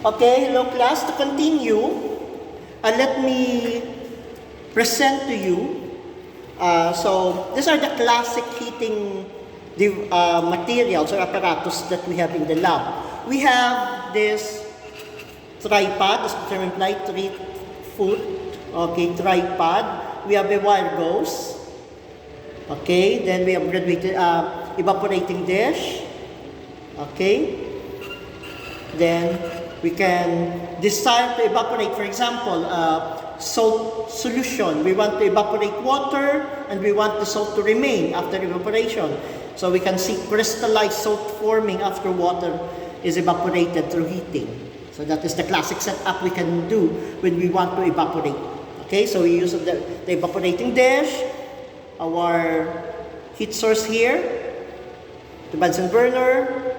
Okay, hello class. To continue, let me present to you. So these are the classic heating materials or apparatus that we have in the lab. We have this tripod, as the term implied, 3-foot, okay, tripod. We have a wire gauze. Okay, then we have graduated evaporating dish. Okay, then we can decide to evaporate, for example, salt solution. We want to evaporate water and we want the salt to remain after evaporation. So we can see crystallized salt forming after water is evaporated through heating. So that is the classic setup we can do when we want to evaporate. Okay, so we use the evaporating dish, our heat source here, the Bunsen burner.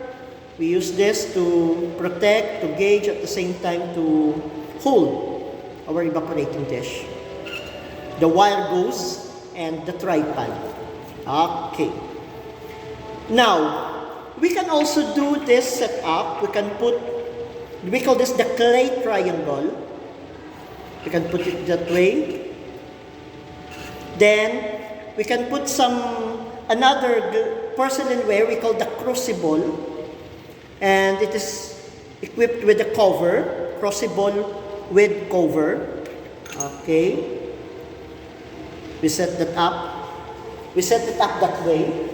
We use this to protect, to gauge, at the same time to hold our evaporating dish. The wire gauze and the tripod. Okay. Now, we can also do this setup. We call this the clay triangle. We can put it that way. Then, we can put another porcelainware we call the crucible. And it is equipped with a cover, crucible with cover. Okay. We set that up. We set it up that way.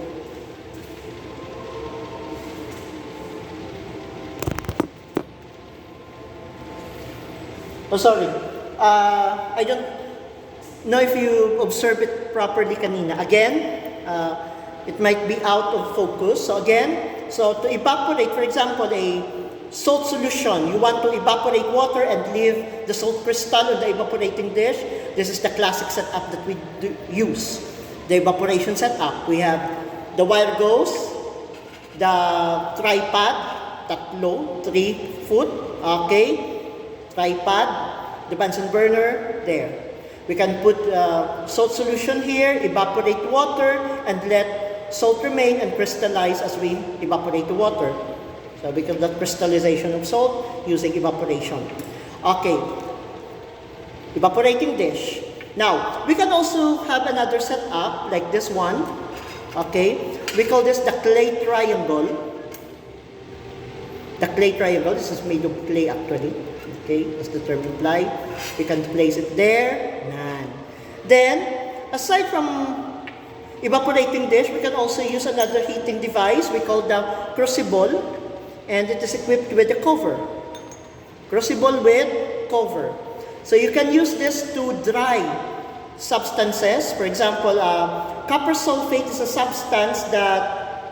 Oh, sorry. I don't know if you observe it properly kanina. Again, it might be out of focus. So again, to evaporate, for example, a salt solution, you want to evaporate water and leave the salt crystal on the evaporating dish. This is the classic setup that we use. The evaporation setup. We have the wire gauze, the tripod, 3-foot, okay, tripod, the Bunsen burner, there. We can put salt solution here, evaporate water, and let salt remain and crystallize as we evaporate the water. So we can do crystallization of salt using evaporation. Okay. Evaporating dish. Now, we can also have another setup like this one. Okay. We call this the clay triangle. The clay triangle. This is made of clay actually. Okay, as the term implies. We can place it there. Then, aside from evaporating dish, we can also use another heating device we call the crucible, and it is equipped with a cover. Crucible with cover. So you can use this to dry substances. For example, copper sulfate is a substance that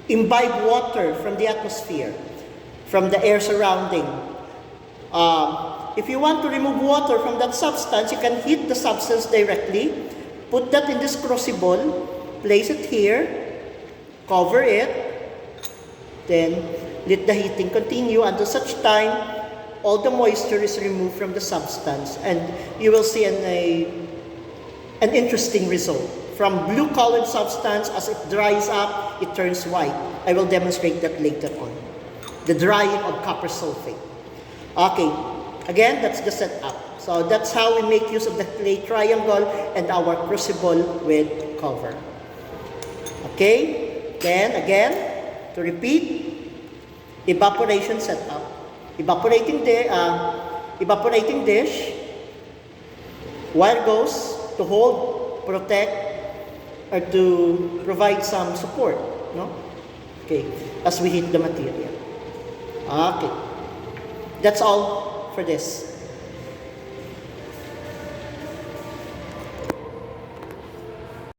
imbibe water from the atmosphere, from the air surrounding. If you want to remove water from that substance, you can heat the substance directly. Put that in this crucible, place it here, cover it, then let the heating continue until such time all the moisture is removed from the substance, and you will see an interesting result. From blue-colored substance, as it dries up, it turns white. I will demonstrate that later on. The drying of copper sulfate. Okay, again, that's the setup. So that's how we make use of the clay triangle and our crucible with cover. Okay, then again, to repeat, evaporation setup. Evaporating dish, wire gauze to hold, protect, or to provide some support, no? Okay, as we heat the material. Okay, that's all for this.